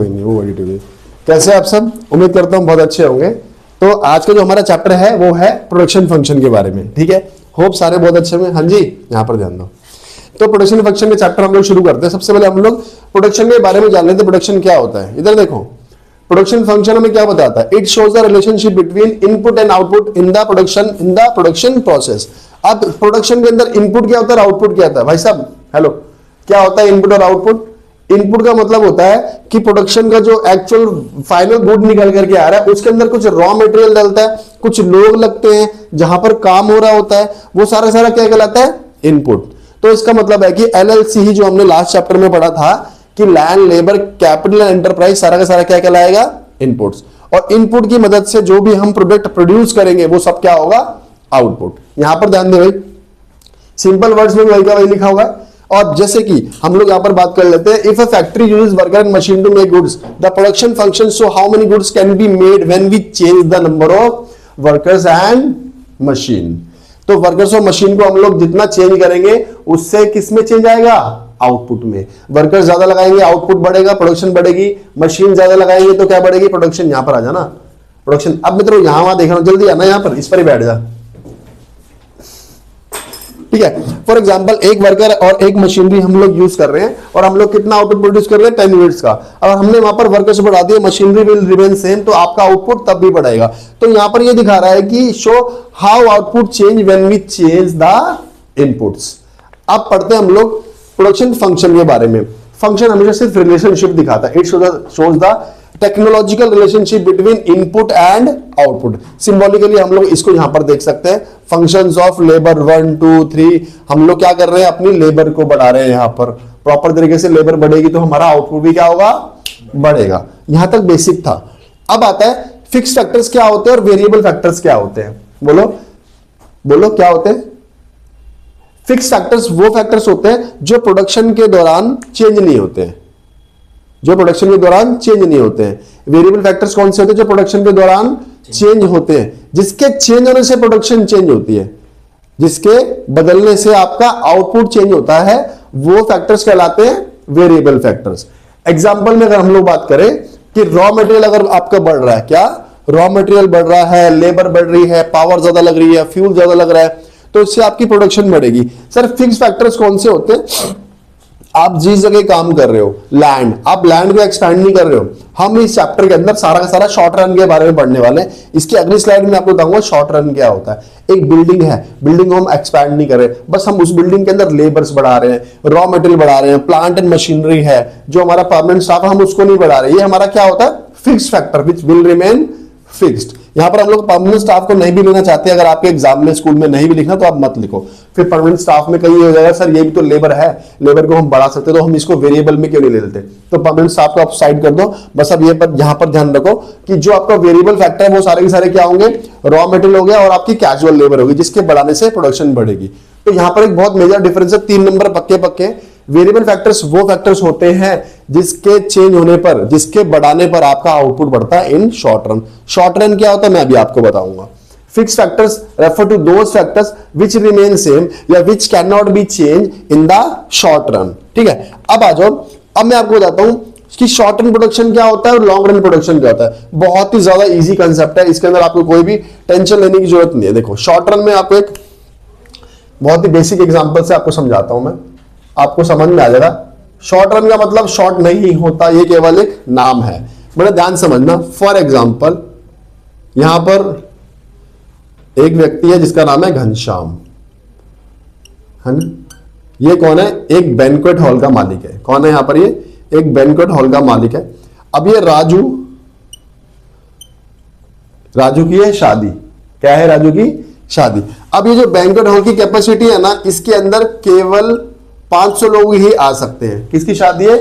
वो बड़ी टीवी। कैसे आप सब? उम्मीद करता हूँ बहुत अच्छे होंगे। तो आज का जो हमारा चैप्टर है वो है प्रोडक्शन फंक्शन के बारे में। ठीक है, होप सारे बहुत अच्छे होंगे। हाँ जी, यहाँ पर ध्यान दो। तो प्रोडक्शन फंक्शन के चैप्टर हम लोग शुरू करते हैं। सबसे पहले हम लोग प्रोडक्शन के बारे में जान लेते हैं। प्रोडक्शन क्या होता है? इधर देखो, प्रोडक्शन फंक्शन हमें क्या बताता है? It shows the relationship between input and output in the production process. अब प्रोडक्शन के अंदर इनपुट क्या होता है, आउटपुट क्या होता है? भाई साहब हेलो, क्या होता है इनपुट और आउटपुट? इनपुट का मतलब होता है कि प्रोडक्शन का जो एक्चुअल फाइनल गुड निकल करके आ रहा है उसके अंदर कुछ रॉ मटेरियल डलता है, कुछ लोग लगते हैं, जहां पर काम हो रहा होता है, वो सारा सारा क्या कहलाता है? इनपुट। तो इसका मतलब है कि एलएलसी ही जो हमने लास्ट चैप्टर में पढ़ा था कि लैंड, लेबर, कैपिटल, एंटरप्राइज, सारा का सारा क्या कहलाएगा? इनपुट्स। और इनपुट की मदद से जो भी हम प्रोडक्ट प्रोड्यूस करेंगे वो सब क्या होगा? आउटपुट। यहां पर ध्यान दे भाई, सिंपल वर्ड्स में वही का वही लिखा होगा। और जैसे कि हम लोग यहां पर बात कर लेते हैं, if a factory uses worker and machine to make goods, the production function so how many goods can be made when we change the number of workers and machine. तो वर्कर्स और मशीन को हम लोग जितना change करेंगे उससे किस में चेंज आएगा? आउटपुट में। वर्कर्स ज्यादा लगाएंगे, आउटपुट बढ़ेगा, प्रोडक्शन बढ़ेगी। मशीन ज्यादा लगाएंगे तो क्या बढ़ेगी? प्रोडक्शन। यहां पर आ जाना प्रोडक्शन। अब मित्रों यहां वहां देख रहा हूं, जल्दी आना यहां पर, इस पर ही बैठ जा। ठीक है, फॉर एग्जांपल एक वर्कर और एक मशीनरी हम लोग यूज कर रहे हैं और हम लोग कितना आउटपुट प्रोड्यूस कर रहे हैं? 10 यूनिट्स का। अगर हमने वहां पर वर्कर्स बढ़ा दिया, मशीनरी विल रिमेन सेम, तो आपका आउटपुट तब भी बढ़ेगा। तो यहां पर ये दिखा रहा है कि show how output change when we change the inputs. अब पढ़ते हैं हम लोग प्रोडक्शन फंक्शन के बारे में। फंक्शन हमेशा सिर्फ रिलेशनशिप दिखाता है। It shows the technological relationship between input and output. Symbolically हम लोग इसको यहां पर देख सकते हैं, फंक्शंस ऑफ लेबर 1 2 3। हम लोग क्या कर रहे हैं? अपनी लेबर को बढ़ा रहे हैं। यहां पर प्रॉपर तरीके से लेबर बढ़ेगी तो हमारा आउटपुट भी क्या होगा? बढ़ेगा। यहां तक बेसिक था। अब आता है फिक्स्ड फैक्टर्स क्या होते हैं और वेरिएबल फैक्टर्स क्या होते हैं। बोलो बोलो, क्या होते हैं? फिक्स्ड फैक्टर्स वो फैक्टर्स होते हैं जो प्रोडक्शन के दौरान चेंज नहीं होते हैं, जो प्रोडक्शन के दौरान चेंज नहीं होते हैं। वेरिएबल फैक्टर्स कौन से होते हैं? जो प्रोडक्शन के दौरान चेंज होते हैं, जिसके चेंज होने से प्रोडक्शन चेंज होती है, जिसके बदलने से आपका आउटपुट चेंज होता है, वो फैक्टर्स कहलाते हैं वेरिएबल फैक्टर्स। एग्जांपल में अगर हम लोग बात करें कि रॉ मटेरियल अगर आपका बढ़ रहा है, क्या रॉ मटेरियल बढ़ रहा है, लेबर बढ़ रही है, पावर ज्यादा लग रही है, फ्यूल ज्यादा लग रहा है, तो इससे आपकी प्रोडक्शन बढ़ेगी। सर फिक्स्ड फैक्टर्स कौन से होते हैं? आप जिस जगह काम कर रहे हो, लैंड, आप लैंड को एक्सपैंड नहीं कर रहे हो। हम इस चैप्टर के अंदर सारा का सारा शॉर्ट रन के बारे में पढ़ने वाले हैं। इसकी अगली स्लाइड में आपको बताऊंगा शॉर्ट रन क्या होता है। एक बिल्डिंग है, बिल्डिंग को हम एक्सपैंड नहीं कर रहे, बस हम उस बिल्डिंग के अंदर लेबर्स बढ़ा रहे हैं, रॉ मटेरियल बढ़ा रहे हैं, प्लांट एंड मशीनरी है, जो हमारा परमानेंट स्टाफ है हम उसको नहीं बढ़ा रहे। ये हमारा क्या होता है? Fixed factor which will remain fixed. यहां पर हम लोग परमानेंट स्टाफ को नहीं भी लेना चाहते। अगर आपके एग्जाम में स्कूल में नहीं भी लिखना तो आप मत लिखो, फिर परमानेंट स्टाफ में कहीं हो जाएगा सर ये भी तो लेबर है, लेबर को हम बढ़ा सकते, तो हम इसको वेरिएबल में क्यों नहीं ले लेते? तो परमानेंट स्टाफ को आप साइड कर दो। बस अब ये पर यहां पर ध्यान रखो कि जो आपका वेरिएबल फैक्टर है वो सारे के सारे क्या होंगे? रॉ मटेरियल हो गया और आपकी कैजुअल लेबर होगी, जिसके बढ़ाने से प्रोडक्शन बढ़ेगी। तो यहां पर एक बहुत मेजर डिफरेंस है, 3 नंबर पक्के पक्के। वेरिएबल फैक्टर्स वो फैक्टर्स होते हैं जिसके चेंज होने पर, जिसके बढ़ाने पर आपका आउटपुट बढ़ता है in short run. Short run क्या होता है मैं अभी आपको बताऊंगा। Fixed factors refer to those factors which remain same या which can not be change in the short run. ठीक है, अब आ जाओ, अब मैं आपको बताता हूं कि शॉर्ट रन प्रोडक्शन क्या होता है और लॉन्ग रन प्रोडक्शन क्या होता है। बहुत ही ज्यादा इजी कंसेप्ट है, इसके अंदर आपको कोई भी टेंशन लेने की जरूरत नहीं है। देखो शॉर्ट रन में आपको एक बहुत ही बेसिक एग्जांपल से आपको समझाता हूं मैं, आपको समझ में आ जाएगा। शॉर्ट रन का मतलब शॉर्ट नहीं होता, ये केवल एक नाम है। बड़ा ध्यान समझना। फॉर एग्जांपल यहां पर एक व्यक्ति है जिसका नाम है घनश्याम, है ना? ये कौन है? एक बैंक्वेट हॉल का मालिक है। कौन है यहां पर? ये एक बैंक्वेट हॉल का मालिक है। अब ये राजू की है शादी। क्या है? राजू की शादी। अब ये जो बैंक्वेट हॉल की कैपेसिटी है ना, इसके अंदर केवल 500 लोग ही आ सकते हैं। किसकी शादी है?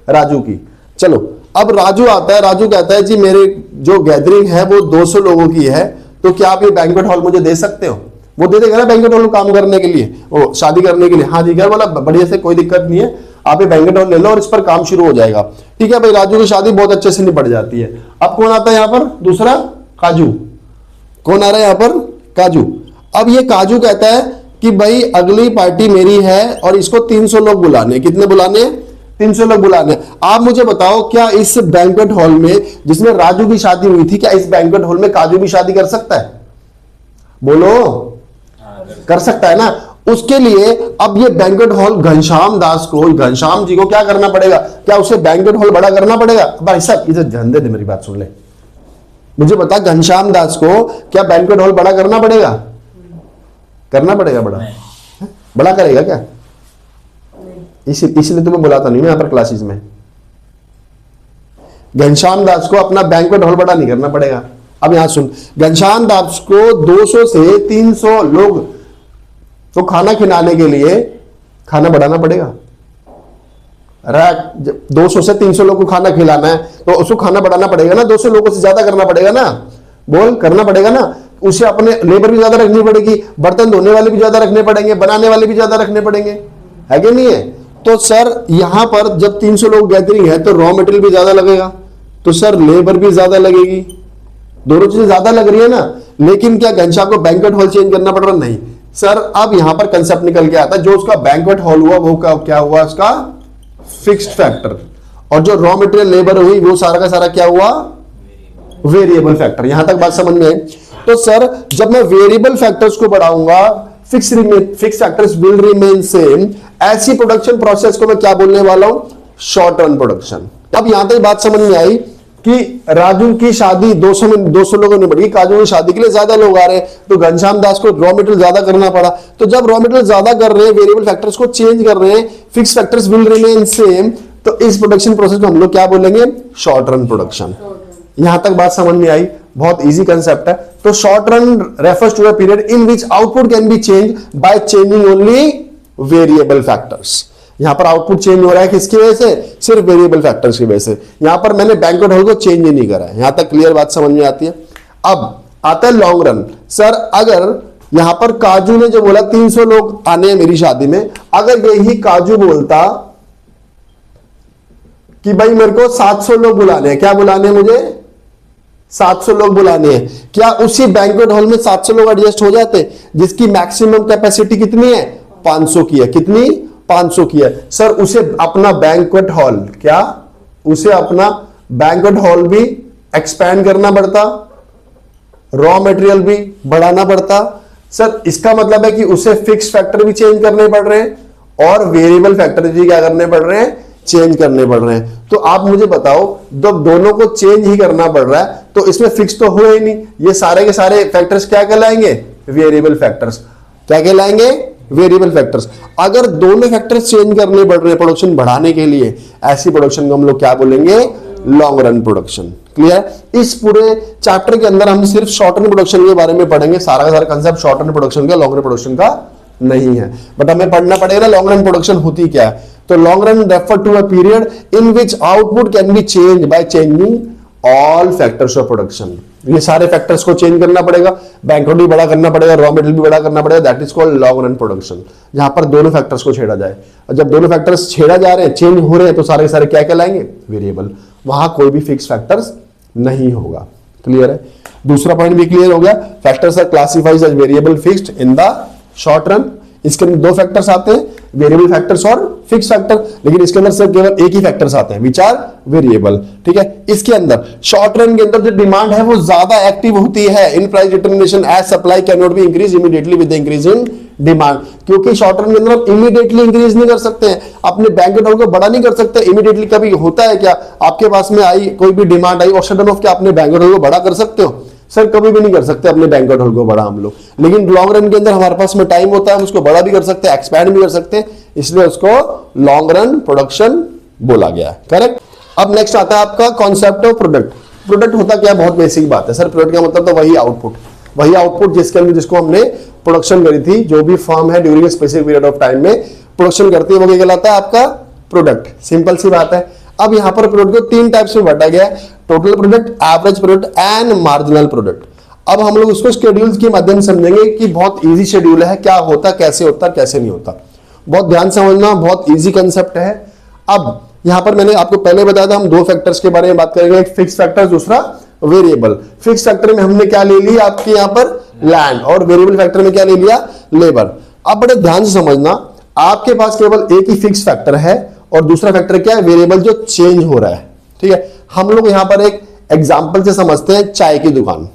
राजू की। चलो अब राजू आता है, राजू कहता है जी मेरे जो गैदरिंग है वो 200 लोगों की है, तो क्या आप ये बैंक्वेट हॉल मुझे दे सकते हो? वो दे देगा ना बैंक्वेट हॉल काम करने के लिए, वो शादी करने के लिए। हाँ जी, घर वाला बढ़िया से, कोई दिक्कत नहीं है, आप ये बैंक्वेट हॉल ले लो और इस पर काम शुरू हो जाएगा। ठीक है भाई, राजू की शादी बहुत अच्छे से निपट जाती है। अब कौन आता है यहाँ पर? दूसरा काजू। कौन आ रहा है यहाँ पर? काजू। अब ये काजू कहता है कि भाई अगली पार्टी मेरी है और इसको 300 लोग बुलाने। कितने बुलाने? 300 लोग बुलाने। आप मुझे बताओ, क्या इस बैंक्वेट हॉल में जिसमें राजू की शादी हुई थी, क्या इस बैंक्वेट हॉल में काजू भी शादी कर सकता है? बोलो, कर सकता है ना। उसके लिए अब ये बैंक्वेट हॉल घनश्याम दास को, घनश्याम जी को क्या करना पड़ेगा? क्या उसे बैंक्वेट हॉल बड़ा करना पड़ेगा? भाई साहब इधर ध्यान दे, मेरी बात सुन ले, मुझे बता, घनश्याम दास को क्या बैंक्वेट हॉल बड़ा करना पड़ेगा? करना पड़ेगा बड़ा? बड़ा करेगा क्या? इसलिए तुम्हें बुलाता नहीं मैं यहां पर क्लासेस में। घनश्याम दास को अपना बैंक्वेट हॉल बड़ा नहीं करना पड़ेगा। अब यहां सुन, घनश्याम दास को 200 से 300 लोग तो खाना खिलाने के लिए खाना बढ़ाना पड़ेगा। 200 से 300 लोग को खाना खिलाना है तो उसको खाना बढ़ाना पड़ेगा ना, 200 लोगों से ज्यादा करना पड़ेगा ना, बोल, करना पड़ेगा ना। उसे अपने लेबर भी ज्यादा रखनी पड़ेगी, बर्तन धोने वाले भी ज्यादा रखने पड़ेंगे, बनाने वाले भी ज्यादा रखने पड़ेंगे, है कि नहीं है? तो सर यहां पर जब 300 लोग गैदरिंग है तो रॉ मटेरियल भी ज्यादा लगेगा, तो सर लेबर भी ज्यादा लगेगी, दोनों चीजें ज्यादा लग रही है ना। लेकिन क्या घनश्याम को बैंक्वेट हॉल चेंज करना पड़ रहा? नहीं सर। अब यहां पर कंसेप्ट निकल के आता है, जो उसका बैंक्वेट हॉल हुआ वो क्या हुआ? उसका फिक्स्ड फैक्टर, और जो रॉ मटेरियल लेबर हुई वो सारा का सारा क्या हुआ? Variable factor. यहां तक बात समझ में आई? तो सर जब मैं वेरिएबल फैक्टर्स को बढ़ाऊंगा, fix factors will remain same, ऐसी प्रोडक्शन प्रोसेस को मैं क्या बोलने वाला हूं? Short run production. अब यहां तक बात समझ में आई कि राजू की शादी 200 लोगों ने बढ़ी, काजू की शादी के लिए ज्यादा लोग आ रहे हैं, तो घनश्याम दास को रॉ मटेरियल ज्यादा करना पड़ा। तो जब रॉ मटेरियल ज्यादा कर रहे हैं, वेरिएबल फैक्टर्स को चेंज कर रहे हैं, fix factors will remain same, तो इस प्रोडक्शन प्रोसेस को हम लोग क्या बोलेंगे? Short run production. यहां तक बात समझ में आई? बहुत इजी कंसेप्ट है। तो short run refers to a period in which output can be change by changing only variable factors. यहां पर आउटपुट चेंज हो रहा है किसकी वजह से? सिर्फ वेरिएबल फैक्टर्स की वजह से। यहां पर मैंने बैंक्वेट हॉल को चेंज ही नहीं करा है। यहां तक क्लियर बात समझ में आती है? अब आता है लॉन्ग रन। सर अगर यहां पर काजू ने जो बोला 300 लोग आने हैं मेरी शादी में, अगर यही काजू बोलता कि भाई मेरे को 700 लोग बुलाने हैं, क्या बुलाने हैं मुझे? 700 लोग बुलाने हैं, क्या उसी बैंक्वेट हॉल में 700 लोग एडजस्ट हो जाते? जिसकी मैक्सिमम कैपेसिटी कितनी है? 500 की है। कितनी? 500 की है। सर उसे अपना बैंक्वेट हॉल, क्या उसे अपना बैंक्वेट हॉल भी एक्सपैंड करना पड़ता, रॉ मटेरियल भी बढ़ाना पड़ता। सर इसका मतलब है कि उसे फिक्स फैक्टर भी चेंज करने पड़ रहे हैं और वेरिएबल फैक्टर भी क्या करने पड़ रहे हैं? चेंज करने पड़ रहे हैं। तो आप मुझे बताओ, जब दोनों को चेंज ही करना पड़ रहा है तो इसमें फिक्स तो हुए ही नहीं। ये सारे के सारे फैक्टर्स क्या कहलाएंगे? Variable factors. क्या कहलाएंगे? Variable factors. अगर दोनों फैक्टर्स चेंज करने पड़ रहे हैं प्रोडक्शन बढ़ाने के लिए, ऐसी प्रोडक्शन को हम लोग क्या बोलेंगे? Long run production. क्लियर? इस पूरे चैप्टर के अंदर हम सिर्फ शॉर्ट रन प्रोडक्शन के बारे में पढ़ेंगे। सारा का सारा कंसेप्ट शॉर्ट रन प्रोडक्शन का, लॉन्ग रन प्रोडक्शन का नहीं है। बट हमें पढ़ना पड़ेगा ना लॉन्ग रन प्रोडक्शन होती क्या है। तो long run refer to a period in which output can be change by changing all factors of production. ये सारे फैक्टर्स को चेंज करना पड़ेगा, बैंक्वेट भी बड़ा करना पड़ेगा, रॉ मटेरियल भी बड़ा करना पड़ेगा। That is called long run production, जहां पर दोनों फैक्टर्स को छेड़ा जाए। और जब दोनों फैक्टर्स छेड़ा जा रहे हैं, चेंज हो रहे हैं, तो सारे के सारे क्या कहलाएंगे? वेरिएबल। वहां कोई भी फिक्स फैक्टर्स नहीं होगा। क्लियर है? दूसरा पॉइंट भी क्लियर हो गया। Factors are classified as variable fixed in the short run. इसके अंदर दो फैक्टर्स आते हैं, वेरिएबल फैक्टर्स और फिक्स फैक्टर, लेकिन इसके अंदर सिर्फ केवल एक ही फैक्टर्स आते हैं विच आर वेरिएबल। ठीक है? इसके अंदर शॉर्ट रन के अंदर जो डिमांड है वो ज्यादा एक्टिव होती है in price determination as supply can not be increase immediately with the increase in demand. क्योंकि शॉर्ट रन के अंदर आप इमीडिएटली इंक्रीज नहीं कर सकते हैं, अपने बैंक्वेट हॉल को बड़ा नहीं कर सकते इमीडिएटली। कभी होता है क्या? आपके पास में आई कोई भी डिमांड आई और सडन ऑफ क्या अपने बैंक्वेट हॉल को बड़ा कर सकते हो? सर कभी भी नहीं कर सकते अपने बैंक्वेट हॉल को बड़ा हम लोग। लेकिन लॉन्ग रन के अंदर हमारे पास में टाइम होता है, हम उसको बड़ा भी कर सकते हैं, एक्सपैंड भी कर सकते हैं, इसलिए उसको लॉन्ग रन प्रोडक्शन बोला गया है। करेक्ट? अब नेक्स्ट आता है आपका कॉन्सेप्ट ऑफ प्रोडक्ट। प्रोडक्ट होता क्या? बहुत बेसिक बात है सर। प्रोडक्ट का मतलब तो वही आउटपुट जिसके अंदर जिसको हमने प्रोडक्शन करी थी, जो भी फर्म है during specific period of time में प्रोडक्शन करती है, वो क्या कहलाता है? आपका प्रोडक्ट। सिंपल सी बात है। अब यहां पर प्रोडक्ट को तीन टाइप्स में बांटा गया है, total product, average product and marginal product. अब हम लोग उसको शेड्यूल्स के माध्यम से समझेंगे कि बहुत इजी शेड्यूल है, क्या होता, कैसे होता, कैसे नहीं होता। बहुत ध्यान से समझना, बहुत इजी कंसेप्ट है। अब यहां पर मैंने आपको पहले बताया था हम दो फैक्टर्स के बारे में बात करेंगे, एक फिक्स फैक्टर, दूसरा वेरिएबल। फिक्स फैक्टर में हमने क्या ले लिया आपके यहां पर? लैंड। और वेरिएबल फैक्टर में क्या ले लिया? लेबर। अब बड़े ध्यान से समझना, आपके पास केवल एक ही फिक्स फैक्टर है और दूसरा फैक्टर क्या है, वेरिएबल जो चेंज हो रहा है। ठीक है, हम लोग यहां पर एक एग्जाम्पल से समझते हैं। चाय की दुकान,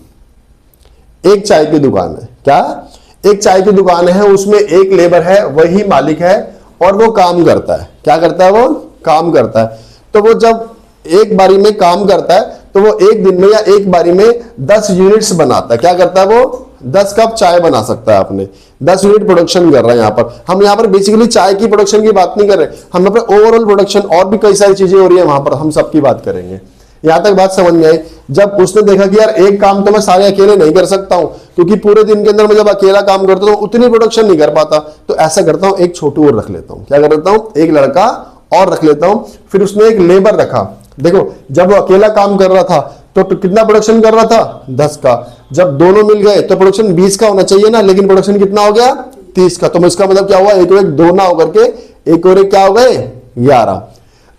एक चाय की दुकान है, क्या एक चाय की दुकान है, उसमें एक लेबर है, वही मालिक है और वो काम करता है। क्या करता है, वो काम करता है। तो वो जब एक बारी में काम करता है तो वो एक दिन में या एक बारी में 10 यूनिट्स बनाता है। क्या करता है, वो 10 कप चाय बना सकता है अपने, 10 यूनिट प्रोडक्शन कर रहा है। हम यहाँ पर बेसिकली चाय की प्रोडक्शन की बात नहीं कर रहे, हम यहाँ पर ओवरऑल प्रोडक्शन और भी कई सारी चीजें हो रही है वहां पर, हम सबकी बात करेंगे। यहां तक बात समझ में आई। जब उसने देखा कि यार एक काम तो मैं सारे अकेले नहीं कर सकता हूं, क्योंकि पूरे दिन के अंदर मैं जब अकेला काम करता हूं उतनी प्रोडक्शन नहीं कर पाता, तो ऐसा करता हूं एक छोटू और रख लेता हूं। क्या कर लेता हूं, एक लड़का और रख लेता हूं। फिर उसने एक लेबर रखा। देखो जब वो अकेला काम कर रहा था तो कितना प्रोडक्शन कर रहा था, 10 का। जब दोनों मिल गए तो प्रोडक्शन 20 का होना चाहिए ना, लेकिन प्रोडक्शन कितना हो गया, 30 का। तो इसका मतलब क्या हुआ, एक और एक दो ना होकर के एक और एक क्या हो गए, 11।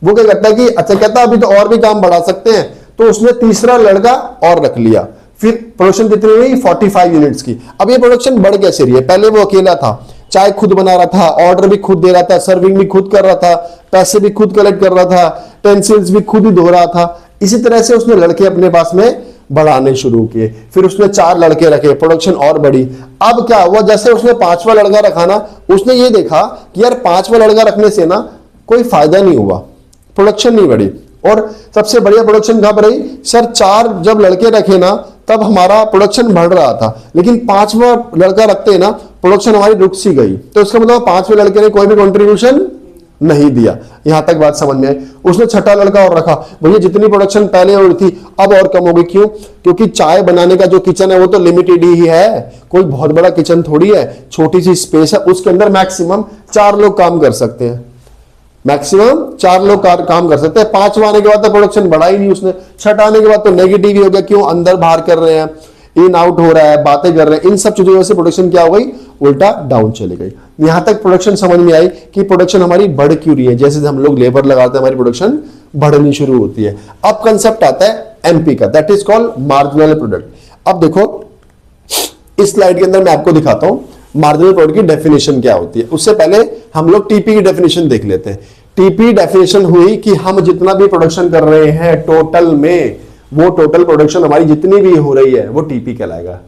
वो क्या करता है कि अच्छा कहता है अभी तो और भी काम बढ़ा सकते हैं, तो उसने तीसरा लड़का और रख लिया। फिर प्रोडक्शन कितनी हुई, 45 यूनिट्स की। अब ये प्रोडक्शन बढ़ कैसे रही है, पहले वो अकेला था, चाय खुद बना रहा था, ऑर्डर भी खुद दे रहा था, सर्विंग भी खुद कर रहा था, पैसे भी खुद कलेक्ट कर रहा था, टेंसिल्स भी खुद ही धो रहा था। इसी तरह से उसने लड़के अपने पास में बढ़ाने शुरू किए। फिर उसने 4 लड़के रखे, प्रोडक्शन और बढ़ी। अब क्या हुआ, जैसे उसने 5वां लड़का रखा ना, उसने ये देखा कि यार 5वां लड़का रखने से ना कोई फायदा नहीं हुआ, प्रोडक्शन नहीं बढ़ी। और सबसे बढ़िया प्रोडक्शन कहां पर रही, सर 4 जब लड़के रखे ना तब हमारा प्रोडक्शन बढ़ रहा था, लेकिन 5वां लड़का रखते ना प्रोडक्शन हमारी रुक सी गई। तो इसका मतलब 5वें लड़के ने कोई भी कंट्रीब्यूशन नहीं दिया। यहां तक बात समझ में आई। उसने 6ठा लड़का और रखा, भैया जितनी प्रोडक्शन पहले हो रही थी अब और कम हो गई। क्यों, क्योंकि चाय बनाने का जो किचन है वो तो लिमिटेड ही है, कोई बहुत बड़ा किचन थोड़ी है, छोटी सी स्पेस है, उसके अंदर मैक्सिमम 4 लोग काम कर सकते हैं, मैक्सिमम 4 लोग काम कर सकते हैं। 5वां आने के बाद तो प्रोडक्शन बढ़ा ही नहीं उसने, 6ठा आने के बाद तो नेगेटिव ही हो गया। क्यों, अंदर बाहर कर रहे हैं, इन आउट हो रहा है, बातें कर रहे हैं, इन सब चीजों से प्रोडक्शन क्या हो गई, उल्टा डाउन चली गई। यहां तक प्रोडक्शन समझ में आई कि प्रोडक्शन हमारी बढ़ क्यों रही है। जैसे हम लोग लेबर लगाते हैं हमारी प्रोडक्शन बढ़नी शुरू होती है। अब कंसेप्ट आता है एमपी का, that is called marginal product. अब देखो इस स्लाइड के अंदर मैं आपको दिखाता हूं मार्जिनल प्रोडक्ट की डेफिनेशन क्या होती है। उससे पहले हम लोग टीपी की डेफिनेशन देख लेते हैं। टीपी डेफिनेशन हुई कि हम जितना भी प्रोडक्शन कर रहे हैं टोटल में, वो टोटल प्रोडक्शन हमारी जितनी भी हो रही है वो टीपी कहलाएगा।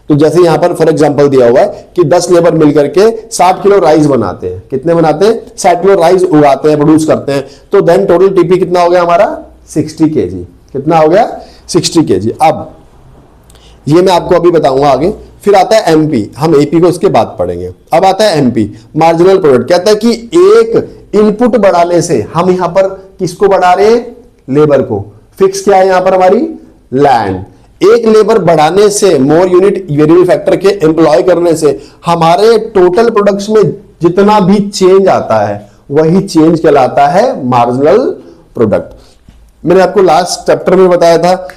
तो जैसे यहां पर फॉर एग्जांपल दिया हुआ है कि 10 लेबर मिलकर के 60 किलो राइस बनाते हैं। कितने बनाते हैं, 60 किलो राइस उगाते हैं, प्रोड्यूस करते हैं। तो देन टोटल टीपी कितना हो गया हमारा, 60 केजी। कितना हो गया, 60 केजी। अब ये मैं आपको अभी बताऊंगा आगे। फिर आता है एमपी, हम एपी को इसके बाद पढ़ेंगे। अब आता है एमपी, मार्जिनल प्रोडक्ट। कहता है कि एक इनपुट बढ़ाने से, हम यहां पर किसको बढ़ा रहे हैं, लेबर को। फिक्स क्या है यहां पर हमारी, लैंड। एक लेबर बढ़ाने से, मोर यूनिट वेरिएबल फैक्टर के एम्प्लॉय करने से हमारे टोटल प्रोडक्ट्स में जितना भी चेंज आता है वही चेंज कहलाता है मार्जिनल प्रोडक्ट। मैंने आपको लास्ट चैप्टर में बताया था,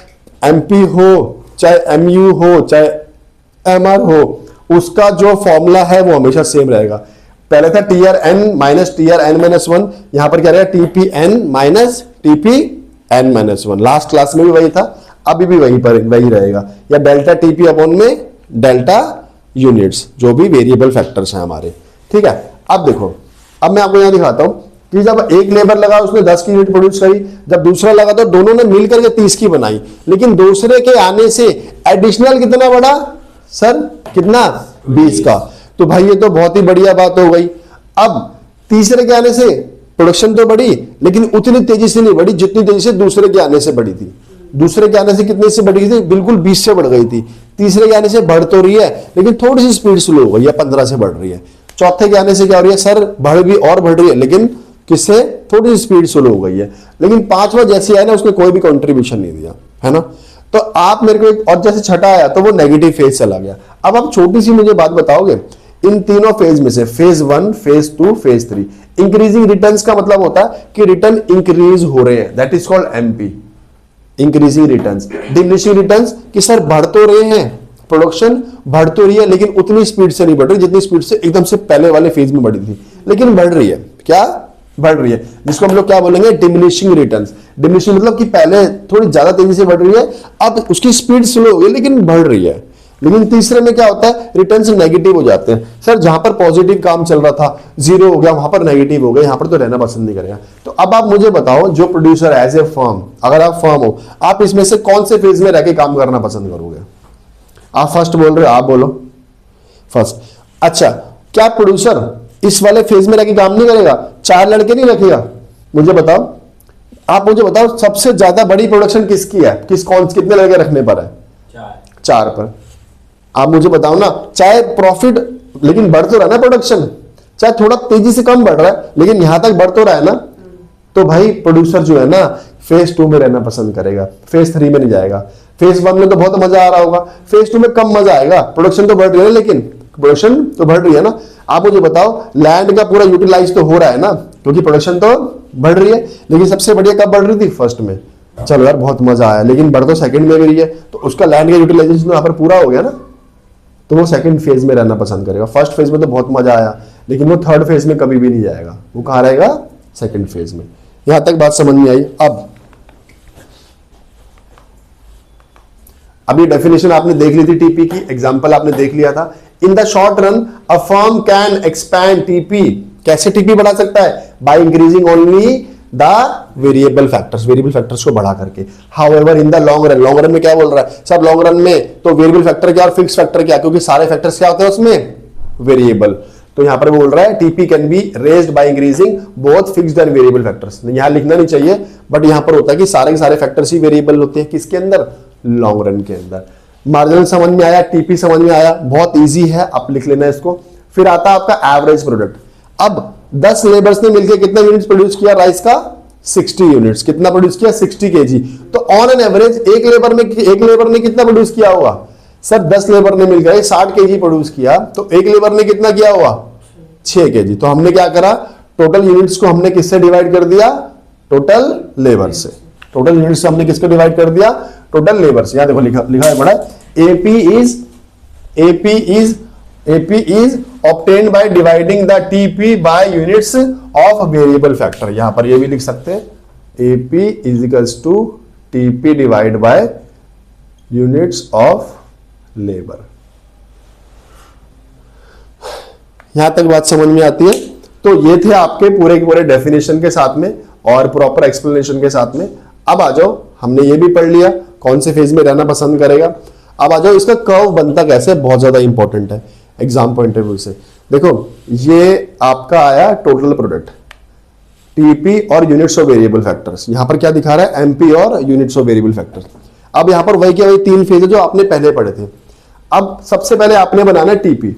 एमपी हो चाहे एमयू हो चाहे एमआर हो, उसका जो फॉर्मूला है वो हमेशा सेम रहेगा। पहले था TRN माइनस TRN-1, यहां पर क्या रहेगा, TPN minus TPN-1। Last class में भी वही था, अभी भी वही रहेगा, या डेल्टा टीपी अपॉन में डेल्टा यूनिट्स, जो भी वेरिएबल फैक्टर्स हैं हमारे। ठीक है, अब देखो, अब मैं आपको यहां दिखाता हूं कि जब एक लेबर लगा उसने 10 की यूनिट प्रोड्यूस करी, जब दूसरा लगा तो दोनों ने मिलकर के 30 की बनाई। लेकिन दूसरे के आने से एडिशनल कितना बढ़ा सर, कितना, 20 का। तो भाई ये तो बहुत ही बढ़िया बात हो गई। अब तीसरे के आने से प्रोडक्शन तो बढ़ी, लेकिन उतनी तेजी से नहीं बढ़ी जितनी तेजी से दूसरे के आने से बढ़ी थी। दूसरे के आने से कितने से बढ़ गई थी, बिल्कुल 20 से बढ़ गई थी। तीसरे के आने से बढ़ तो रही है लेकिन थोड़ी सी स्पीड स्लो हो गई है, 15 से बढ़ रही है। चौथे के आने से क्या हो रही है, सर बढ़ भी और बढ़ रही है, लेकिन किससे, थोड़ी सी स्पीड स्लो हो गई है। लेकिन 5वां जैसे आया ना, उसने कोई भी कंट्रीब्यूशन नहीं दिया, है ना। तो आप मेरे को एक और, जैसे छठा आया तो वो नेगेटिव फेज चला गया। अब आप छोटी सी मुझे बात बताओगे, इन तीनों फेज में से phase 1, phase 2, phase 3, increasing returns का मतलब होता है कि रिटर्न इंक्रीज हो रहे हैं, that is called MP, increasing returns. Diminishing returns कि सर बढ़ तो रहे हैं, प्रोडक्शन बढ़ तो रही है लेकिन उतनी स्पीड से नहीं बढ़ रही जितनी स्पीड से एकदम से पहले वाले फेज में बढ़ी थी, लेकिन बढ़ रही है। क्या बढ़ रही है, जिसको हम लोग क्या बोलेंगे, डिमिनिशिंग रिटर्न्स। डिमिनिशिंग मतलब कि पहले थोड़ी ज्यादा तेजी से बढ़ रही है, अब उसकी स्पीड स्लो हो गई लेकिन बढ़ रही है। लेकिन तीसरे में क्या होता है, रिटर्न्स नेगेटिव हो जाते हैं। सर जहां पर पॉजिटिव काम चल रहा था, जीरो हो गया, वहां पर नेगेटिव हो गया, यहां पर तो रहना पसंद नहीं करेगा। तो अब आप मुझे बताओ, जो प्रोड्यूसर एज ए फर्म, अगर आप फर्म हो, आप इसमें से कौन से फेज में रह के काम करना पसंद करोगे? आप फर्स्ट बोल रहे हो, आप बोलो फर्स्ट। अच्छा, क्या प्रोड्यूसर इस वाले फेज में रह के काम नहीं करेगा? 4 लड़के नहीं रखेगा? मुझे बताओ, आप मुझे बताओ, सबसे ज्यादा बड़ी प्रोडक्शन किसकी है, कितने लड़के रखने पर है? 4 पर। आप मुझे बताओ ना, चाहे प्रॉफिट लेकिन बढ़ तो रहा है ना प्रोडक्शन, चाहे थोड़ा तेजी से कम बढ़ रहा है लेकिन यहां तक बढ़ तो रहा है ना। तो भाई प्रोड्यूसर जो है ना, फेज 2 में रहना पसंद करेगा, फेज 3 में नहीं जाएगा। फेज 1 में तो बहुत मजा आ रहा होगा, फेज 2 में कम मजा आएगा। प्रोडक्शन तो बढ़ रही है ना, लेकिन प्रोडक्शन तो बढ़ रही है ना। आप मुझे बताओ, लैंड का पूरा यूटिलाइज तो हो रहा है ना, क्योंकि प्रोडक्शन तो बढ़ रही है, लेकिन सबसे बढ़िया कब बढ़ रही थी? फर्स्ट में। चलो यार बहुत मजा आया, लेकिन बढ़ तो सेकंड में भी रही है, तो उसका लैंड का यूटिलाइजेशन तो यहाँ पर पूरा हो गया ना, तो वो सेकंड फेज में रहना पसंद करेगा। फर्स्ट फेज में तो बहुत मजा आया, लेकिन वो थर्ड फेज में कभी भी नहीं जाएगा, वो कहाँ रहेगा? सेकंड फेज में। यहां तक बात समझ में आई? अब ये डेफिनेशन आपने देख ली थी टीपी की, एग्जांपल आपने देख लिया था। इन the short run a firm can expand TP. कैसे टीपी बढ़ा सकता है? By increasing only the variable factors को बढ़ा करके। However in the long run में क्या बोल रहा है? सब लॉन्ग रन में तो वेरिएबल फैक्टर क्या और फिक्स फैक्टर क्या, क्योंकि सारे फैक्टर्स क्या होते हैं उसमें? वेरिएबल। तो यहां पर बोल रहा है TP can be raised by increasing both fixed and variable factors. यहां लिखना नहीं चाहिए, बट यहां पर होता है कि सारे के सारे फैक्टर्स ही वेरिएबल होते हैं। किसके अंदर? लॉन्ग रन के अंदर। मार्जिनल समझ में आया, टीपी समझ में आया, बहुत इजी है, आप लिख लेना इसको। फिर आता है आपका एवरेज प्रोडक्ट। अब 10 लेबर्स ने मिलकर कितना यूनिट्स प्रोड्यूस किया राइस का? 60 यूनिट्स। कितना प्रोड्यूस किया? 60 केजी। तो ऑन एन एवरेज एक लेबर ने कितना प्रोड्यूस किया होगा? सर 10 लेबर ने मिलकर 60 केजी प्रोड्यूस किया, तो एक लेबर ने कितना किया होगा? 6 केजी। तो हमने क्या करा? टोटल यूनिट्स को हमने किससे डिवाइड कर दिया? टोटल लेबर से। टोटल यूनिट्स हमने किसको डिवाइड कर दिया? टोटल लेबर से। यहां देखो लिखा है बड़ा, AP is obtained by dividing the TP by units of variable factor। यहां पर ये भी लिख सकते हैं, AP is equals to TP divided by units of labor। यहां तक बात समझ में आती है? तो ये थे आपके पूरे के पूरे डेफिनेशन के साथ में और प्रॉपर एक्सप्लेनेशन के साथ में। अब आ जाओ, हमने ये भी पढ़ लिया कौन से फेज में रहना पसंद करेगा। अब आ जाओ, इसका कर्व बनता कैसे, बहुत ज्यादा इंपॉर्टेंट है एग्जाम पॉइंट ऑफ व्यू से। देखो ये आपका आया टोटल प्रोडक्ट, टीपी और यूनिट्स ऑफ वेरिएबल फैक्टर्स। यहां पर क्या दिखा रहा है? एमपी और यूनिट्स ऑफ वेरिएबल फैक्टर्स। अब यहां पर वही क्या, वही 3 फेज है जो आपने पहले पढ़े थे। अब सबसे पहले आपने बनाना है टीपी।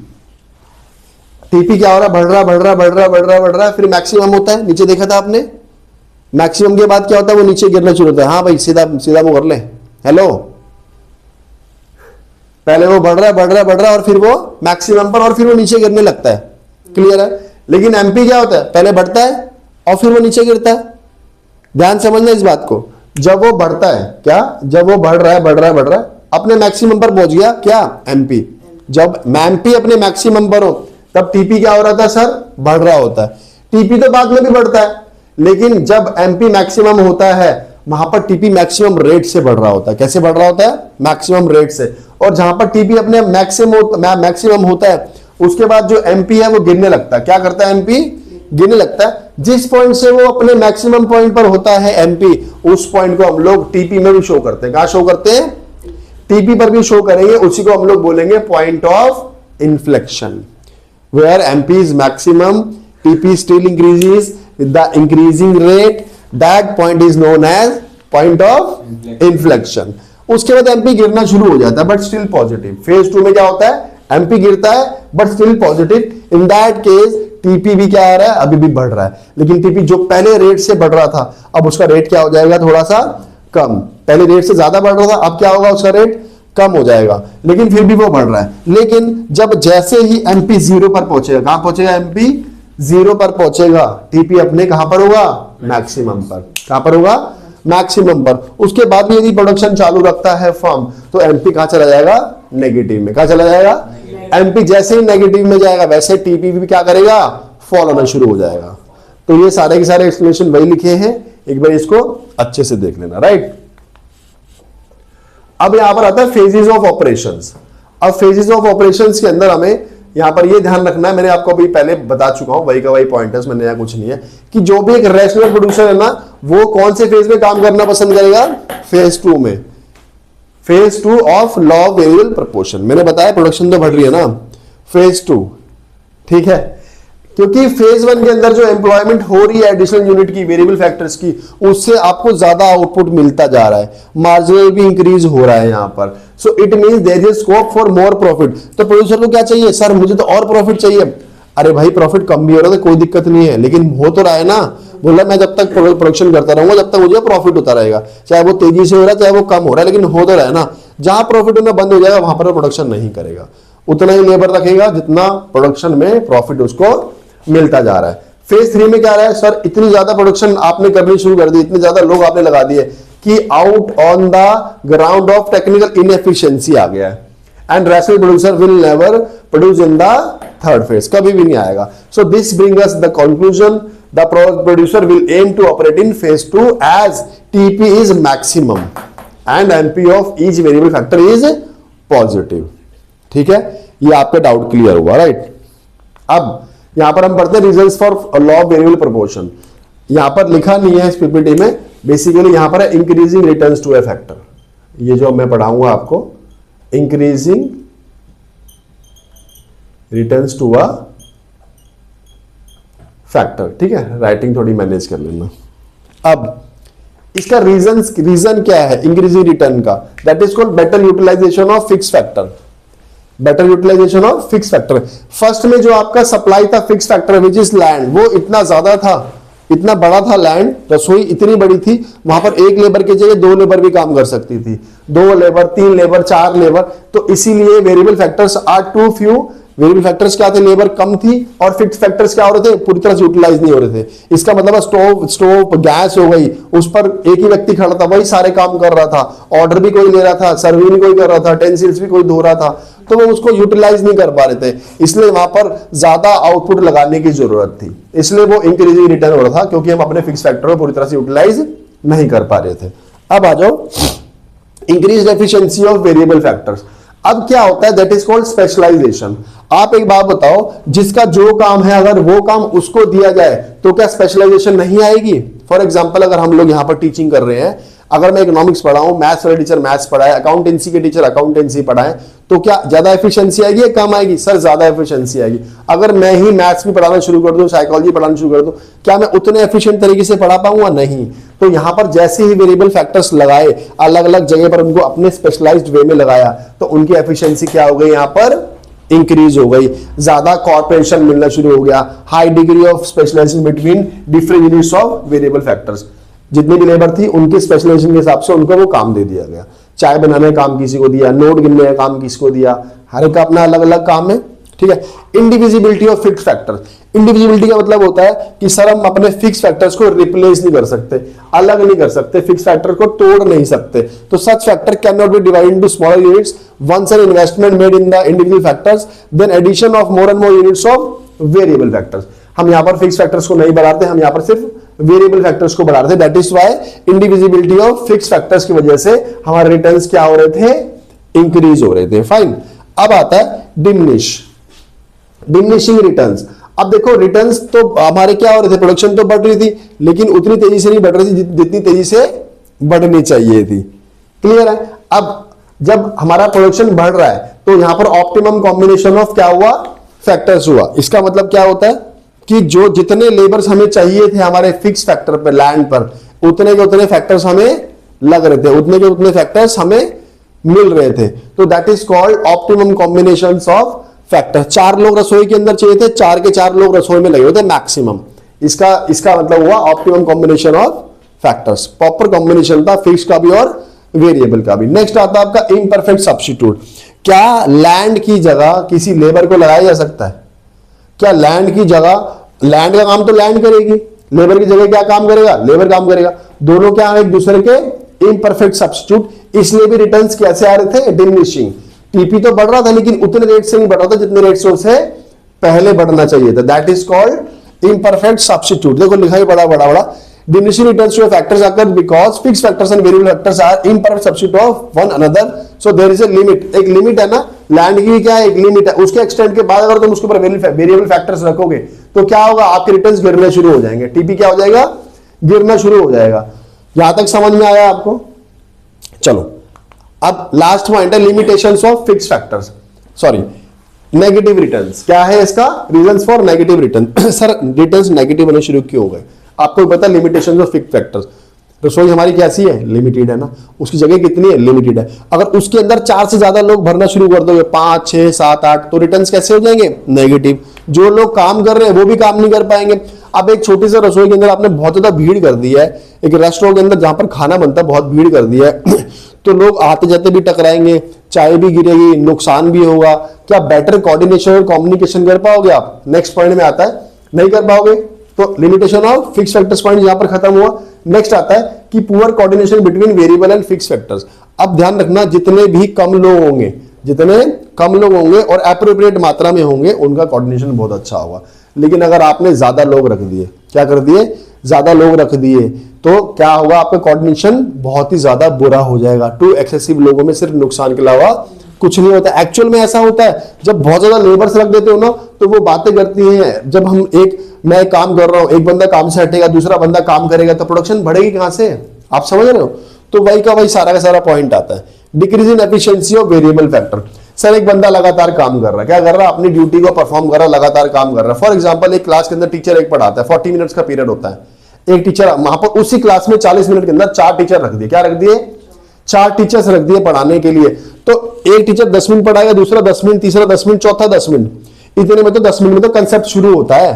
टीपी क्या हो रहा है? बढ़ रहा है, फिर मैक्सिमम होता है, नीचे देखा था आपने। मैक्सिमम के बाद क्या होता है? वो नीचे गिरना शुरू होता है। हाँ भाई सीधा वो कर ले, हेलो। पहले वो बढ़ रहा है और फिर वो मैक्सिमम पर और फिर वो नीचे गिरने लगता है। क्लियर है? लेकिन एमपी क्या होता है? पहले बढ़ता है और फिर वो नीचे गिरता है। ध्यान समझना इस बात को। जब वो बढ़ता है, क्या? जब वो बढ़ रहा है, अपने मैक्सिमम पर पहुंच गया, क्या? एमपी। जब एमपी अपने मैक्सिमम पर हो तब टीपी क्या हो रहा था? सर बढ़ रहा होता है। टीपी तो बाद में भी बढ़ता है, लेकिन जब एमपी मैक्सिमम होता है वहां पर टीपी मैक्सिमम रेट से बढ़ रहा होता है। कैसे बढ़ रहा होता है? मैक्सिमम रेट से। और जहां पर टीपी अपने मैक्सिमम होता है उसके बाद जो एमपी है वो गिरने लगता है। क्या करता है? एमपी गिरने लगता है। जिस पॉइंट से वो अपने मैक्सिमम पॉइंट पर होता है एमपी, उस पॉइंट को हम लोग टीपी में भी शो करते हैं। कहां शो करते हैं? टीपी पर भी शो करेंगे। उसी को हम लोग बोलेंगे point of inflection, where MP is maximum, TP still increases with the increasing rate, that point is known as point of inflection। उसके बाद एमपी गिरना शुरू हो जाता है बट स्टिल पॉजिटिव। फेज 2 में क्या होता है? एमपी गिरता है but still positive. In that case TP भी क्या आ रहा है? अभी भी बढ़ रहा है, लेकिन टीपी जो पहले रेट से बढ़ रहा था अब उसका रेट क्या हो जाएगा? थोड़ा सा कम। पहले रेट से ज्यादा बढ़ रहा था, अब क्या होगा? उसका रेट कम हो जाएगा, लेकिन फिर भी वो बढ़ रहा है। लेकिन जब जैसे ही एमपी 0 पर पहुंचेगा, कहां पहुंचेगा? एमपी 0 पर पहुंचेगा, टीपी अपने कहां पर होगा? मैक्सिमम पर। कहां पर होगा? मैक्सिमम पर। उसके बाद भी यदि प्रोडक्शन चालू रखता है फर्म तो एमपी कहां चला जाएगा? नेगेटिव में। कहां चला जाएगा? एमपी जैसे ही नेगेटिव में जाएगा वैसे टीपी भी क्या करेगा? फॉल होना शुरू हो जाएगा। तो ये सारे के सारे एक्सप्लेनेशन वही लिखे हैं, एक बार इसको अच्छे से देख लेना। राइट, अब यहां पर आता है फेजेस ऑफ ऑपरेशंस। अब फेजेस ऑफ ऑपरेशंस के अंदर हमें यहां पर ये ध्यान रखना है, मैंने आपको अभी पहले बता चुका हूं, वही का वही पॉइंट है, उसमें नया कुछ नहीं है, कि जो भी एक रैशनल प्रोड्यूसर है ना, वो कौन से फेज में काम करना पसंद करेगा, फेज 2 में, phase 2 of law of variable proportion. मैंने बताया प्रोडक्शन तो बढ़ रही है ना, फेज 2, ठीक है, क्योंकि फेज 1 के अंदर जो एम्प्लॉयमेंट हो रही है एडिशनल यूनिट की, वेरिएबल फैक्टर्स की, उससे आपको ज्यादा आउटपुट मिलता जा रहा है, मार्जिनल भी इंक्रीज हो रहा है यहां पर, so it means there is scope for more profit. तो प्रोड्यूसर को क्या चाहिए, सर मुझे तो और प्रॉफिट चाहिए। अरे भाई प्रॉफिट कम भी हो रहा है तो कोई दिक्कत नहीं है, लेकिन हो तो रहा है ना, बोला मैं जब तक प्रोडक्शन करता रहूंगा जब तक मुझे प्रॉफिट होता रहेगा, चाहे वो तेजी से हो रहा है चाहे वो कम हो रहा है, लेकिन हो तो रहा है ना। जहां प्रॉफिट होना बंद हो जाएगा वहां पर प्रोडक्शन नहीं करेगा, उतना ही लेबर रखेगा जितना प्रोडक्शन में प्रॉफिट उसको मिलता जा रहा है। फेज 3 में क्या रहा है, सर इतनी ज्यादा प्रोडक्शन आपने करनी शुरू कर दी, इतने ज्यादा लोग आपने लगा दिए कि out on the ground of technical inefficiency आ गया है, and rational producer will never produce in the third phase, कभी भी नहीं आएगा। So this bring us the conclusion, the producer will aim to operate in phase 2 as TP is maximum and MP of each variable factor is positive. ठीक है, ये आपका doubt clear हुआ, right. अब यहां पर हम पढ़ते हैं reasons for law of variable proportion. यहां पर लिखा नहीं है इस पीपीटी में, बेसिकली यहां पर है increasing returns to a factor, ये जो मैं पढ़ाऊंगा आपको, increasing returns to a factor. ठीक है, राइटिंग थोड़ी मैनेज कर लेना। अब इसका रीजन क्या है इंक्रीजिंग रिटर्न का, that is called better utilization of fix factor, better utilization of fix factor. First में जो आपका सप्लाई था fix factor which is land, वो इतना ज्यादा था, इतना बड़ा था लैंड, रसोई इतनी बड़ी थी, वहां पर एक लेबर की जगह 2 लेबर भी काम कर सकती थी, 2 लेबर 3 लेबर 4 लेबर, तो इसीलिए variable factors are too few. Variable factors क्या थे, लेबर कम थी, और फिक्स फैक्टर्स क्या हो रहे थे, पूरी तरह से यूटिलाइज नहीं हो रहे थे। इसका मतलब स्टोव गैस हो गई, उस पर एक ही व्यक्ति खड़ा था, वही सारे काम कर रहा था, ऑर्डर भी कोई ले रहा था, सर्विंग भी कोई कर रहा था, टेंसिल्स भी कोई धो रहा था, तो वो उसको यूटिलाइज नहीं कर पा रहे थे, इसलिए वहां पर ज्यादा आउटपुट लगाने की जरूरत थी, इसलिए वो इंक्रीजिंग रिटर्न हो रहा था, क्योंकि हम अपने फिक्स फैक्टर को पूरी तरह से यूटिलाइज नहीं कर पा रहे थे। अब आ जाओ increase efficiency of variable factors. अब क्या होता है, दैट इज कॉल्ड स्पेशलाइजेशन। आप एक बात बताओ, जिसका जो काम है अगर वो काम उसको दिया जाए तो क्या स्पेशलाइजेशन नहीं आएगी। फॉर एग्जांपल अगर हम लोग यहां पर टीचिंग कर रहे हैं, अगर मैं इकोनॉमिक्स पढ़ाऊं, मैथ्स वाले टीचर मैथ्स पढ़ाए, अकाउंटेंसी के टीचर अकाउंटेंसी पढ़ाए, तो क्या ज्यादा एफिशिएंसी आएगी या कम आएगी, सर ज्यादा एफिशिएंसी आएगी। अगर मैं ही मैथ्स भी पढ़ाना शुरू कर दूं, साइकोलॉजी पढ़ाना शुरू कर दूं, क्या मैं उतने एफिशिएंट तरीके से पढ़ा पाऊंगा, नहीं। तो यहां पर जैसे ही वेरिएबल फैक्टर्स लगाए, अलग अलग जगह पर उनको अपने स्पेशलाइज्ड वे में लगाया, तो उनकी एफिशिएंसी क्या हो गई, यहां पर इंक्रीज हो गई, ज्यादा कॉर्पोरेशन मिलना शुरू हो गया, high degree of specialization between different units of variable factors. जितनी भी लेबर थी उनके स्पेशलाइजेशन के हिसाब से उनको वो काम दे दिया गया, चाय बनाने का काम किसी को दिया, नोट गिनने का काम किसी को दिया, हर एक का अपना अलग अलग काम है। ठीक है, इंडिविजिबिलिटी ऑफ फिक्स फैक्टर। इंडिविजिबिलिटी का मतलब होता है कि सर हम अपने फिक्स फैक्टर्स को रिप्लेस नहीं कर सकते, अलग नहीं कर सकते, फिक्स फैक्टर को तोड़ नहीं सकते, तो such factor can not be divided into smaller units. Once an investment made in the individual factors, then addition of more and more units of variable factors. हम यहां पर फिक्स फैक्टर्स को नहीं बढ़ाते, हम यहां पर सिर्फ वेरिएबल फैक्टर्स को बढ़ा रहे थे। That is why indivisibility of fix factors की वजह से हमारे रिटर्न्स क्या हो रहे थे, इंक्रीज हो रहे थे। फाइन, अब आता है डिमिनिशिंग रिटर्न्स। अब देखो रिटर्न्स तो हमारे क्या हो रहे थे, प्रोडक्शन तो बढ़ रही थी, लेकिन उतनी तेजी से नहीं बढ़ रही थी जितनी तेजी से बढ़नी चाहिए थी। क्लियर है। अब जब हमारा प्रोडक्शन बढ़ रहा है तो यहां पर ऑप्टिमम कॉम्बिनेशन ऑफ क्या हुआ, फैक्टर्स हुआ। इसका मतलब क्या होता है कि जो जितने लेबर्स हमें चाहिए थे हमारे फिक्स फैक्टर पर, लैंड पर, उतने के उतने फैक्टर्स हमें लग रहे थे, उतने के उतने फैक्टर्स हमें मिल रहे थे। तो that is called optimum combinations of factor. 4 लोग रसोई के अंदर चाहिए थे, 4 के 4 लोग रसोई में लगे हुए थे मैक्सिमम। इसका मतलब हुआ optimum combination of factors. Proper combination था फिक्स का भी और वेरिएबल का भी। नेक्स्ट आता है आपका इम्परफेक्ट सब्स्टिट्यूट। क्या लैंड की जगह किसी लेबर को लगाया जा सकता है? क्या लैंड की जगह, लैंड का काम तो लैंड करेगी, लेबर की जगह क्या काम करेगा, लेबर काम करेगा। दोनों क्या है, एक दूसरे के इम्परफेक्ट सब्स्टिट्यूट। इसलिए भी रिटर्न्स कैसे आ रहे थे, डिमिनिशिंग। टीपी तो बढ़ रहा था लेकिन उतने रेट से नहीं बढ़ रहा था जितने रेट से उसे पहले बढ़ना चाहिए था। That is called imperfect substitute. देखो लिखा ही बड़ा diminishing returns to a factors occur because fixed factors and variable factors are imperfect substitute of one another, so there is a limit। एक लिमिट है ना लैंड की क्या है, एक लिमिट है, उसके एक्सटेंड के बाद अगर तुम उसके ऊपर वेरिएबल फैक्टर्स रखोगे तो क्या होगा, आपके रिटर्न्स गिरने शुरू हो जाएंगे, टीपी क्या हो जाएगा, गिरना शुरू हो जाएगा। यहां तक समझ में आया आपको? चलो अब लास्ट पॉइंट है limitations of fix factors, sorry negative returns. क्या है इसका reasons for negative return? Sir returns negative होने शुरू क्यों हो गए? आपको पता लिमिटेशंस ऑफ फिक्स फैक्टर्स, रसोई हमारी कैसी है, लिमिटेड है ना, उसकी जगह कितनी है, लिमिटेड है। अगर उसके अंदर 4 से ज्यादा लोग भरना शुरू कर दोगे, 5, 6, 7, 8, तो रिटर्न्स कैसे हो जाएंगे, नेगेटिव। जो लोग काम कर रहे हैं वो भी काम नहीं कर पाएंगे। अब एक छोटी सी रसोई के अंदर आपने बहुत ज्यादा भीड़ कर दी है, एक रेस्टोरेंट के अंदर जहां पर खाना बनता है बहुत भीड़ कर दी है तो लोग आते जाते भी टकराएंगे, चाय भी गिरेगी, नुकसान भी होगा। क्या बेटर कोऑर्डिनेशन और कम्युनिकेशन कर पाओगे आप? नेक्स्ट पॉइंट में आता है, नहीं कर पाओगे। तो limitation of fix factors point यहां पर खत्म हुआ। नेक्स्ट आता है कि poor coordination between variable and fix factors. अब ध्यान रखना, जितने भी कम लोग होंगे, जितने कम लोग होंगे और एप्रोप्रिएट मात्रा में होंगे, उनका कोऑर्डिनेशन बहुत अच्छा होगा। लेकिन अगर आपने ज्यादा लोग रख दिए, क्या कर दिए, ज्यादा लोग रख दिए, तो क्या होगा, आपका कोऑर्डिनेशन बहुत ही ज्यादा बुरा हो जाएगा। टू एक्सेसिव लोगों में सिर्फ नुकसान के अलावा कुछ नहीं होता। एक्चुअल में ऐसा होता है, जब बहुत ज्यादा लेबर्स रख देते हो ना, तो वो बातें करती हैं। जब हम मैं काम कर रहा हूं, एक बंदा काम से हटेगा, दूसरा बंदा काम करेगा, तो प्रोडक्शन बढ़ेगी कहां से? आप समझ रहे हो? तो वही का वही सारा का सारा पॉइंट आता है, decrease in efficiency of variable factor. Sir एक बंदा लगातार काम कर रहा है, क्या कर रहा है, अपनी ड्यूटी को परफॉर्म कर रहा है, लगातार काम कर रहा है। फॉर एग्जांपल एक क्लास के अंदर टीचर एक पढ़ाता है, 40 मिनट्स का पीरियड होता है, एक टीचर वहां पर उसी क्लास में 40 मिनट के अंदर 4 टीचर रख दिए। क्या रख दिए? 4 टीचर्स रख दिए पढ़ाने के लिए। तो एक टीचर 10 मिनट पढ़ाएगा, दूसरा 10 मिनट, तीसरा 10 मिनट, चौथा 10 मिनट। इतने में तो 10 मिनट में तो कंसेप्ट शुरू होता है।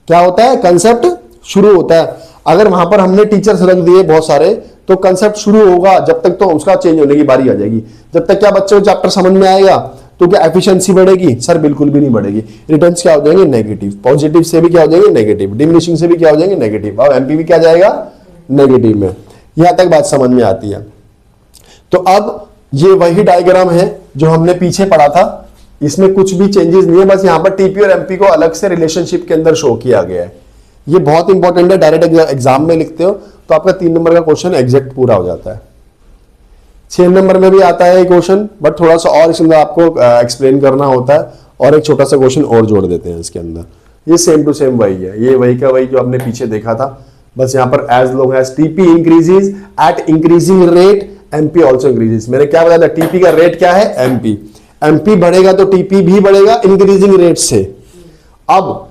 क्या होता है? कंसेप्ट शुरू होता है। अगर वहां पर हमने टीचर्स रख दिए बहुत सारे, तो कंसेप्ट शुरू होगा, जब तक तो उसका चेंज होने की बारी आ जाएगी। जब तक क्या बच्चों को चैप्टर समझ में आएगा, तो क्या एफिशिएंसी बढ़ेगी? सर बिल्कुल भी नहीं बढ़ेगी। रिटर्न्स क्या हो जाएंगे? नेगेटिव। पॉजिटिव से भी क्या हो जाएंगे? नेगेटिव। डिमिनिशिंग से भी क्या हो जाएंगे? नेगेटिव। और एमपीवी क्या जाएगा? नेगेटिव में। यहां तक बात समझ में आती है। तो अब ये वही डायग्राम है जो हमने पीछे पढ़ा था, इसमें कुछ भी चेंजेस नहीं है, बस यहां पर टीपी और एमपी को अलग से रिलेशनशिप के अंदर शो किया गया है। ये बहुत इंपॉर्टेंट है, डायरेक्ट एग्जाम में लिखते हो तो आपका 3 नंबर का क्वेश्चन एग्जैक्ट पूरा हो जाता है। 6 नंबर में भी आता है क्वेश्चन, बट थोड़ा सा और इसके अंदर आपको एक्सप्लेन करना होता है, और एक छोटा सा क्वेश्चन और जोड़ देते हैं इसके अंदर। ये सेम टू सेम वही है, ये वही का वही जो आपने पीछे देखा था, बस यहाँ पर as long as TP increases at increasing rate MP also increases. मैंने क्या बताया था, टीपी का रेट क्या है? एमपी। एमपी बढ़ेगा तो टीपी भी बढ़ेगा इंक्रीजिंग रेट से। अब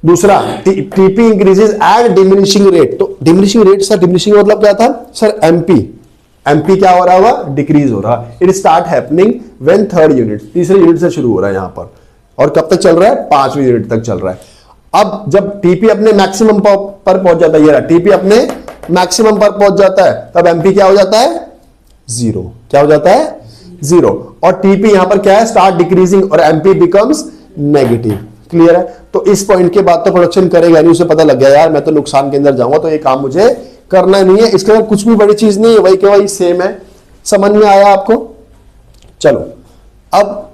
दूसरा, TP increases eight diminishing rate. तो डिमिनिशिंग रेट सर, डिमिनिशिंग मतलब क्या था सर? एमपी। एमपी क्या हो रहा होगा? डिक्रीज हो रहा। It start happening when 3rd unit, तीसरे यूनिट से शुरू हो रहा है यहां पर, और कब तक चल रहा है? 5वीं यूनिट तक चल रहा है। अब जब टीपी अपने मैक्सिमम पर पहुंच जाता है, ये टीपी अपने मैक्सिमम पर पहुंच जाता है, तब एमपी क्या हो जाता है? 0। क्या हो जाता है? 0। और टीपी यहां पर क्या है? स्टार्ट डिक्रीजिंग, और एमपी बिकम्स नेगेटिव। क्लियर है? तो इस पॉइंट के बाद तो प्रोडक्शन करेगा नहीं, उसे पता लग गया यार मैं तो नुकसान के अंदर जाऊंगा, तो ये काम मुझे करना नहीं है। इसके अंदर कुछ भी बड़ी चीज नहीं है, वही के वही सेम है। समझ में आया आपको? चलो अब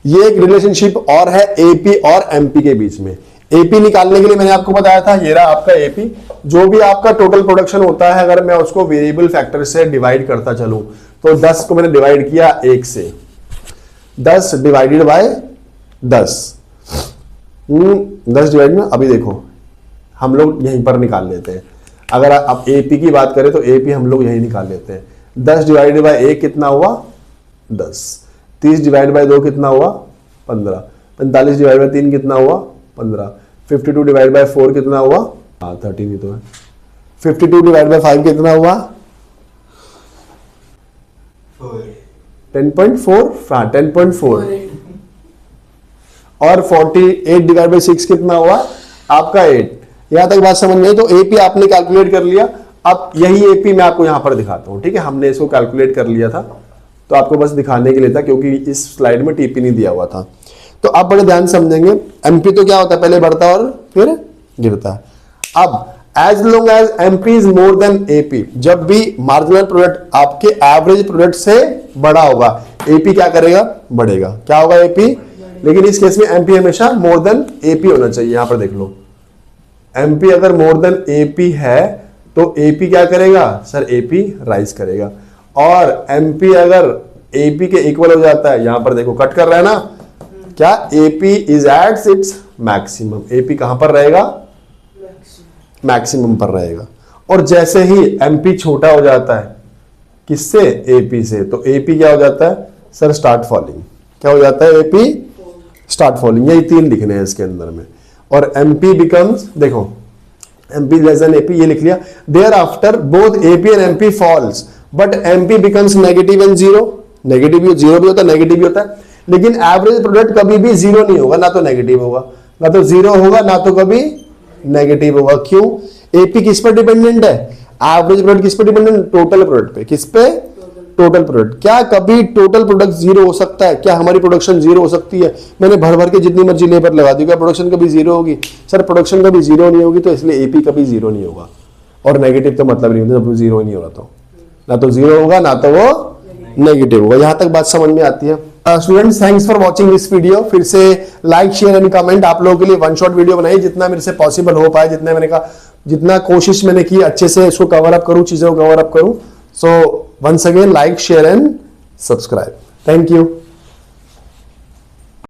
ये एक रिलेशनशिप और है एपी और एमपी के बीच में। एपी निकालने के लिए मैंने आपको बताया था, ये रहा आपका एपी। जो भी आपका टोटल प्रोडक्शन होता है, अगर मैं उसको वेरिएबल फैक्टर से डिवाइड करता चलूं, तो 10 को मैंने डिवाइड किया 1 से, 10 डिवाइडेड बाय 10, 10 डिवाइड में, अभी देखो हम लोग यहीं पर निकाल लेते हैं। अगर आप एपी की बात करें तो एपी हम लोग यहीं निकाल लेते हैं। 10 डिवाइडेड बाय 1 कितना हुआ? 10। 30 डिवाइड बाय 2 कितना हुआ? 15। 45 डिवाइड बाय 3 कितना हुआ? 15। 52 डिवाइड बाय 4 कितना हुआ? 13 ही तो है। 52 डिवाइड बाय 5 कितना हुआ? 10.4। हाँ 10.4। और 48 डिवाइड बाय 6 कितना हुआ? आपका 8। यहां तक बात समझ में आई? तो एपी आपने कैलकुलेट कर लिया। अब यही एपी मैं आपको यहां पर दिखाता हूं, ठीक है? हमने इसको कैलकुलेट कर लिया था, तो आपको बस दिखाने के लिए था, क्योंकि इस स्लाइड में टीपी नहीं दिया हुआ था। तो आप बड़े ध्यान समझेंगे, एमपी तो क्या होता है? पहले बढ़ता और फिर गिरता है। अब as long as MP is more than AP, जब भी मार्जिनल प्रोडक्ट आपके एवरेज प्रोडक्ट से बड़ा होगा, एपी क्या करेगा? बढ़ेगा। क्या होगा? एपी। लेकिन इस केस में एमपी हमेशा मोर देन एपी होना चाहिए। यहां पर देख लो, एमपी अगर मोर देन एपी है तो एपी क्या करेगा? सर एपी राइज करेगा। और एमपी अगर AP के इक्वल हो जाता है। यहां पर देखो कट कर रहा है ना, क्या AP is at its maximum. AP कहां पर रहेगा? मैक्सिमम पर रहेगा। और जैसे ही MP छोटा हो जाता है किससे? AP से, तो AP क्या हो जाता है सर? Start falling. क्या हो जाता है? AP start falling. यही 3 लिखने हैं इसके अंदर में। और MP बिकम्स, देखो MP लेस देन AP ये लिख लिया। Thereafter both AP and MP falls but MP becomes negative and zero. Negative भी, जीरो भी होता है, नेगेटिव भी होता है, लेकिन एवरेज प्रोडक्ट कभी भी जीरो नहीं होगा, ना तो नेगेटिव होगा, ना तो जीरो होगा, ना तो कभी नेगेटिव होगा। क्यों? AP किस पर डिपेंडेंट है? एवरेज प्रोडक्ट किस पर डिपेंडेंट? टोटल प्रोडक्ट पे। किस पे? Total product. क्या कभी टोटल प्रोडक्ट जीरो हो सकता है? क्या हमारी प्रोडक्शन जीरो हो सकती है? मैंने भर भर के जितनी मर्जी लेबर लगा दी, क्या प्रोडक्शन कभी जीरो होगी? सर प्रोडक्शन कभी जीरो नहीं होगी, तो इसलिए AP कभी जीरो नहीं होगा। और नेगेटिव तो मतलब नहीं होता, जब जीरो ही नहीं हो रहा तो ना तो जीरो होगा ना तो वो नेगेटिव होगा। यहां तक बात समझ में आती है? Students, thanks for watching this video. फिर से लाइक शेयर एंड कमेंट। आप लोगों के लिए वन शॉट वीडियो बनाई, जितना मेरे से पॉसिबल हो पाए, जितना मैंने कहा, जितना कोशिश मैंने की अच्छे से इसको कवर अप करूं, चीजों को कवर अप करूं। So once again like share and subscribe. Thank you.